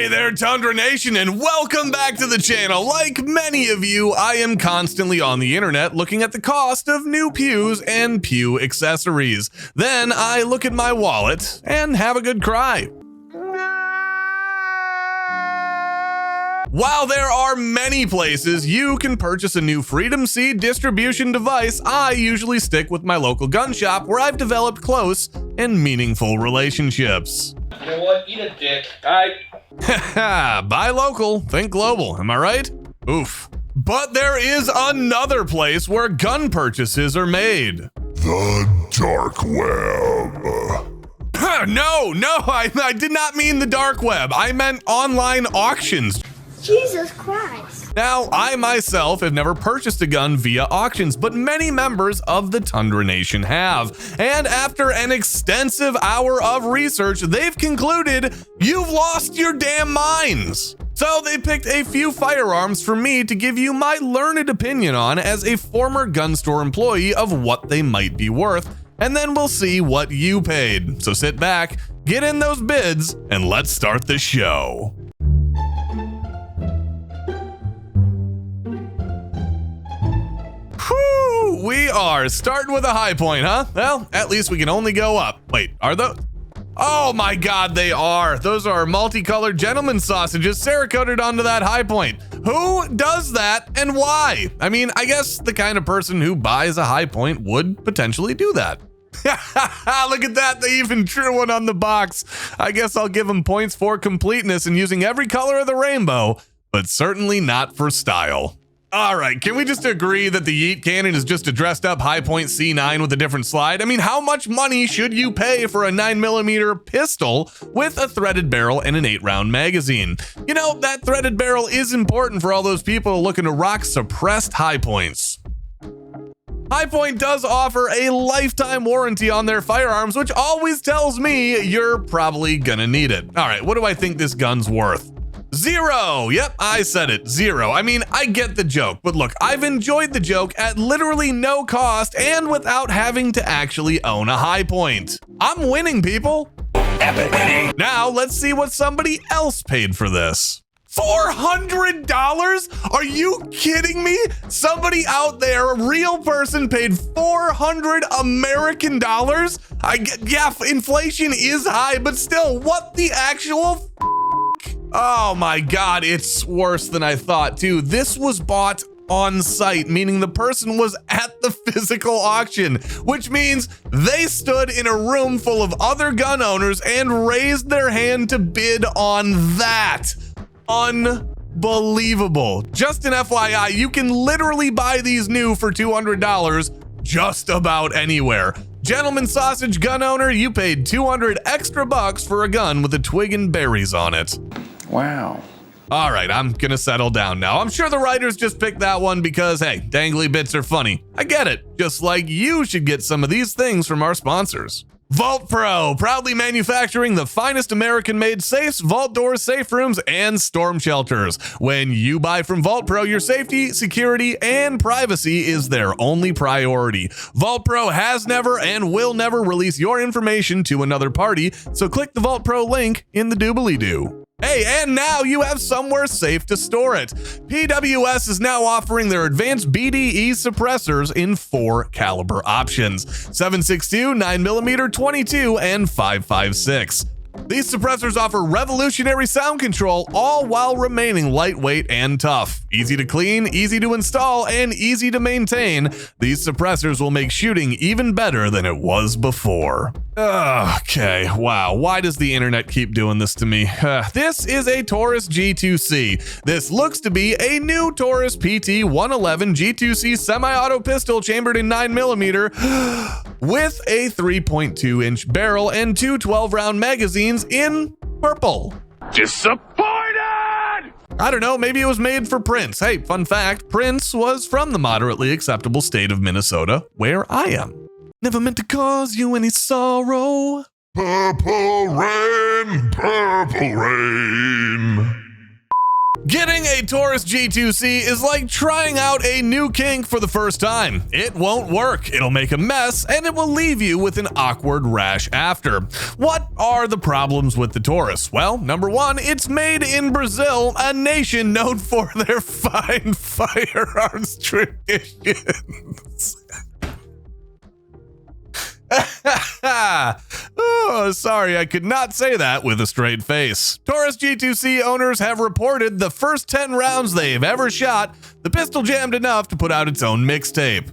Hey there, Tundra Nation, and welcome back to the channel. Like many of you, I am constantly on the internet looking at the cost of new pews and pew accessories. Then I look at my wallet and have a good cry. While there are many places you can purchase a new Freedom Seed distribution device, I usually stick with my local gun shop where I've developed close and meaningful relationships. You know what? Eat a dick. Buy local, think global, am I right? Oof. But there is another place where gun purchases are made. The dark web. No, I did not mean the dark web. I meant online auctions. Jesus Christ. Now, I myself have never purchased a gun via auctions, but many members of the Tundra Nation have. And after an extensive hour of research, they've concluded you've lost your damn minds. So they picked a few firearms for me to give you my learned opinion on as a former gun store employee of what they might be worth. And then we'll see what you paid. So sit back, get in those bids, and let's start the show. Whew, we are starting with a Hi-Point, huh? Well, at least we can only go up. Wait, are those? Oh my God, they are. Those are multicolored gentleman sausages Cerakoted onto that Hi-Point. Who does that and why? I mean, I guess the kind of person who buys a Hi-Point would potentially do that. Look at that, they even drew one on the box. I guess I'll give them points for completeness and using every color of the rainbow, but certainly not for style. All right, can we just agree that the Yeet Cannon is just a dressed up Hi-Point C9 with a different slide? I mean, how much money should you pay for a 9mm pistol with a threaded barrel and an 8-round magazine? You know, that threaded barrel is important for all those people looking to rock suppressed Hi-Points. Hi-Point does offer a lifetime warranty on their firearms, which always tells me you're probably gonna need it. All right, what do I think this gun's worth? Zero. Yep, I said it. Zero. I mean, I get the joke, but look, I've enjoyed the joke at literally no cost and without having to actually own a Hi-Point. I'm winning, people. Epic winning. Now, let's see what somebody else paid for this. $400? Are you kidding me? Somebody out there, a real person, paid 400 American dollars? Yeah, inflation is high, but still, what the actual Oh my God, it's worse than I thought too. This was bought on site, meaning the person was at the physical auction, which means they stood in a room full of other gun owners and raised their hand to bid on that. Unbelievable. Just an FYI, you can literally buy these new for $200 just about anywhere. Gentleman sausage gun owner, you paid 200 extra bucks for a gun with a twig and berries on it. Wow. All right, I'm gonna settle down now. I'm sure the writers just picked that one because, hey, dangly bits are funny. I get it, just like you should get some of these things from our sponsors. Vault Pro, proudly manufacturing the finest American-made safes, vault doors, safe rooms, and storm shelters. When you buy from Vault Pro, your safety, security, and privacy is their only priority. Vault Pro has never and will never release your information to another party, so click the Vault Pro link in the doobly-doo. Hey, and now you have somewhere safe to store it. PWS is now offering their advanced BDE suppressors in 4 caliber options: 7.62, 9mm, 22, and 5.56. These suppressors offer revolutionary sound control, all while remaining lightweight and tough. Easy to clean, easy to install, and easy to maintain, these suppressors will make shooting even better than it was before. Okay, wow, why does the internet keep doing this to me? This is a Taurus G2C. This looks to be a new Taurus PT-111 G2C semi-auto pistol chambered in 9mm with a 3.2-inch barrel and 2 12-round magazines in purple. Disappointed! I don't know, maybe it was made for Prince. Hey, fun fact, Prince was from the moderately acceptable state of Minnesota, where I am. Never meant to cause you any sorrow. Purple rain, purple rain. Getting a Taurus G2C is like trying out a new kink for the first time. It won't work, it'll make a mess, and it will leave you with an awkward rash after. What are the problems with the Taurus? Well, number one, it's made in Brazil, a nation known for their fine firearms traditions. Oh, sorry, I could not say that with a straight face. Taurus G2C owners have reported the first 10 rounds they've ever shot, the pistol jammed enough to put out its own mixtape.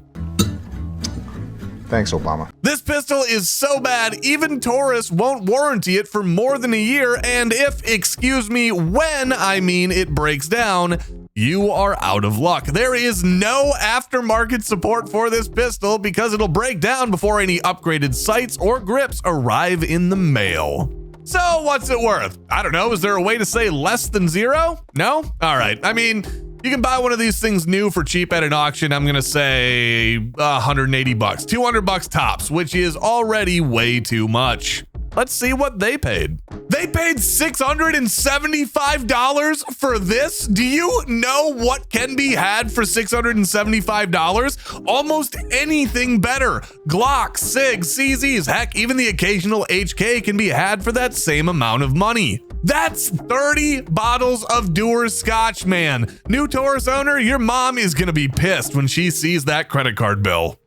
Thanks, Obama. This pistol is so bad, even Taurus won't warranty it for more than a year, and if, excuse me, when I mean it breaks down, you are out of luck. There is no aftermarket support for this pistol because it'll break down before any upgraded sights or grips arrive in the mail. So what's it worth? I don't know, is there a way to say less than zero? No? All right, I mean, you can buy one of these things new for cheap at an auction. I'm gonna say 180 bucks, 200 bucks tops, which is already way too much. Let's see what they paid. They paid $675 for this? Do you know what can be had for $675? Almost anything better. Glocks, SIGs, CZs, heck, even the occasional HK can be had for that same amount of money. That's 30 bottles of Dewar's Scotch, man. New Taurus owner, your mom is gonna be pissed when she sees that credit card bill.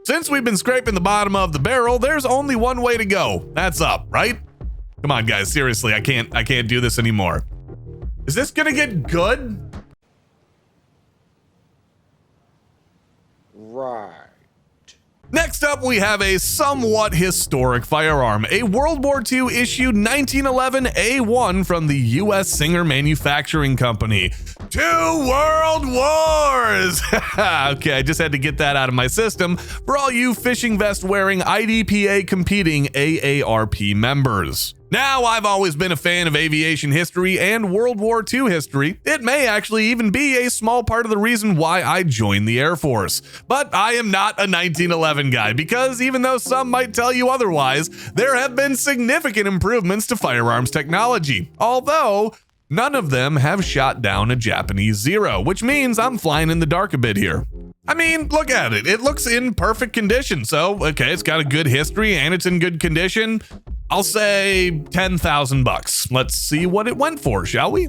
Since we've been scraping the bottom of the barrel, there's only one way to go. That's up, right? Come on, guys, seriously, I can't do this anymore. Is this gonna get good? Right. Next up, we have a somewhat historic firearm, a World War II issued 1911 A1 from the U.S. Singer Manufacturing Company. 2 World Wars! Okay, I just had to get that out of my system for all you fishing vest wearing IDPA competing AARP members. Now, I've always been a fan of aviation history and World War II history. It may actually even be a small part of the reason why I joined the Air Force. But I am not a 1911 guy because even though some might tell you otherwise, there have been significant improvements to firearms technology. Although, none of them have shot down a Japanese Zero, which means I'm flying in the dark a bit here. I mean, look at it. It looks in perfect condition. So, okay, it's got a good history and it's in good condition. I'll say 10,000 bucks. Let's see what it went for, shall we?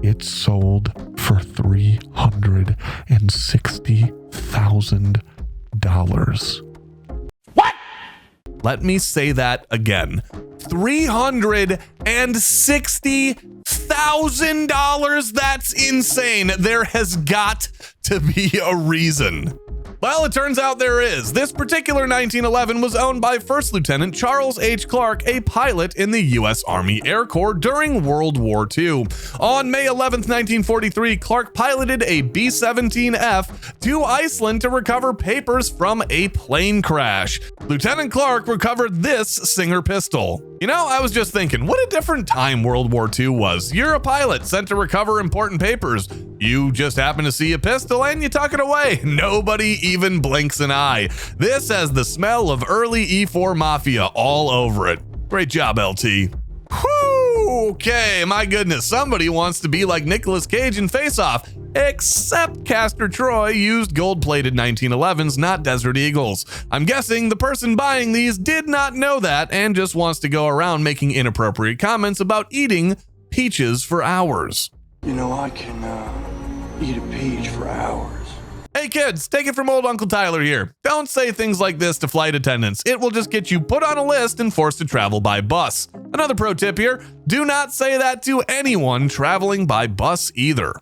It sold for $360,000. What? Let me say that again. $360,000. That's insane. There has got to be a reason. Well, it turns out there is. This particular 1911 was owned by First Lieutenant Charles H. Clark, a pilot in the U.S. Army Air Corps during World War II. On May 11, 1943, Clark piloted a B-17F to Iceland to recover papers from a plane crash. Lieutenant Clark recovered this Singer pistol. You know, I was just thinking, what a different time World War II was. You're a pilot sent to recover important papers. You just happen to see a pistol and you tuck it away. Nobody even blinks an eye. This has the smell of early E4 Mafia all over it. Great job, LT. Whew, okay, my goodness, somebody wants to be like Nicolas Cage in Face Off, except Castor Troy used gold-plated 1911s, not Desert Eagles. I'm guessing the person buying these did not know that and just wants to go around making inappropriate comments about eating peaches for hours. You know, I can eat a peach for hours. Hey kids, take it from old Uncle Tyler here. Don't say things like this to flight attendants. It will just get you put on a list and forced to travel by bus. Another pro tip here, do not say that to anyone traveling by bus either.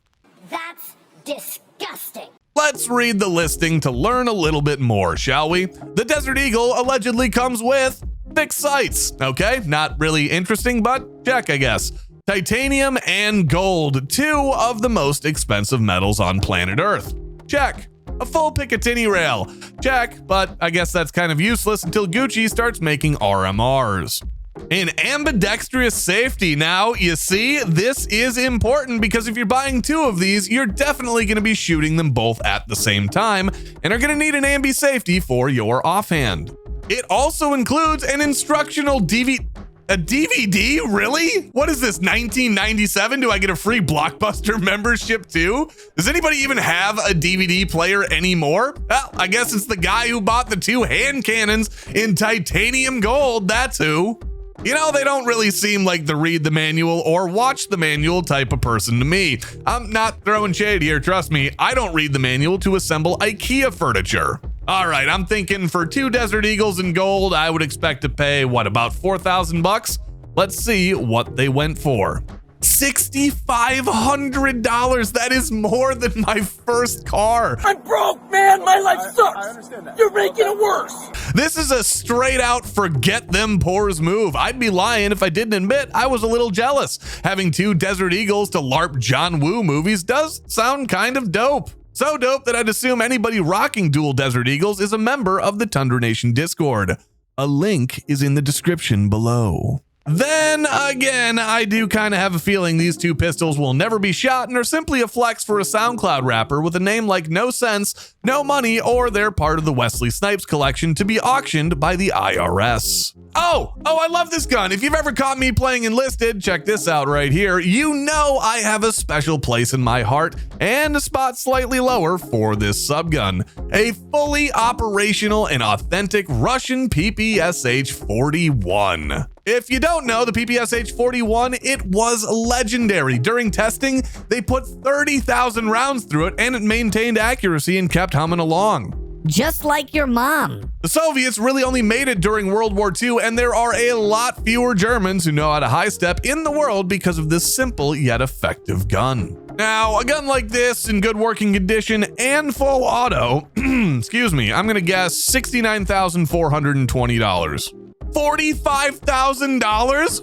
That's disgusting. Let's read the listing to learn a little bit more, shall we? The Desert Eagle allegedly comes with fixed sights. Okay, not really interesting, but check, I guess. Titanium and gold, 2 of the most expensive metals on planet Earth. Check. A full Picatinny rail. Check, but I guess that's kind of useless until Gucci starts making RMRs. An ambidextrous safety. Now, you see, this is important because if you're buying 2 of these, you're definitely going to be shooting them both at the same time and are going to need an ambi safety for your offhand. It also includes an instructional DVD. A DVD? Really? What is this, 1997? Do I get a free Blockbuster membership too? Does anybody even have a DVD player anymore? Well, I guess it's the guy who bought the 2 hand cannons in titanium gold. That's who. You know, they don't really seem like the read the manual or watch the manual type of person to me. I'm not throwing shade here, trust me. I don't read the manual to assemble IKEA furniture. All right, I'm thinking for 2 Desert Eagles in gold, I would expect to pay, what, about 4,000 bucks? Let's see what they went for. $6,500. That is more than my first car. I'm broke, man. My life sucks. I understand that. You're making it worse. This is a straight out forget them poors move. I'd be lying if I didn't admit I was a little jealous. Having 2 Desert Eagles to LARP John Woo movies does sound kind of dope. So dope that I'd assume anybody rocking dual Desert Eagles is a member of the Tundra Nation Discord. A link is in the description below. Then again, I do kind of have a feeling these 2 pistols will never be shot and are simply a flex for a SoundCloud rapper with a name like No Sense, No Money, or they're part of the Wesley Snipes collection to be auctioned by the IRS. Oh, I love this gun. If you've ever caught me playing Enlisted, check this out right here. You know I have a special place in my heart and a spot slightly lower for this subgun. A fully operational and authentic Russian PPSH-41. If you don't know, the PPSH-41, it was legendary. During testing, they put 30,000 rounds through it and it maintained accuracy and kept humming along. Just like your mom. The Soviets really only made it during World War II, and there are a lot fewer Germans who know how to high step in the world because of this simple yet effective gun. Now, a gun like this in good working condition and full auto, excuse me, I'm gonna guess $69,420. $45,000?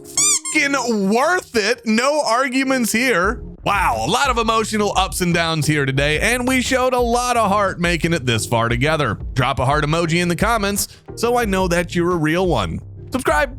Fucking worth it. No arguments here. Wow, a lot of emotional ups and downs here today, and we showed a lot of heart making it this far together. Drop a heart emoji in the comments so I know that you're a real one. Subscribe.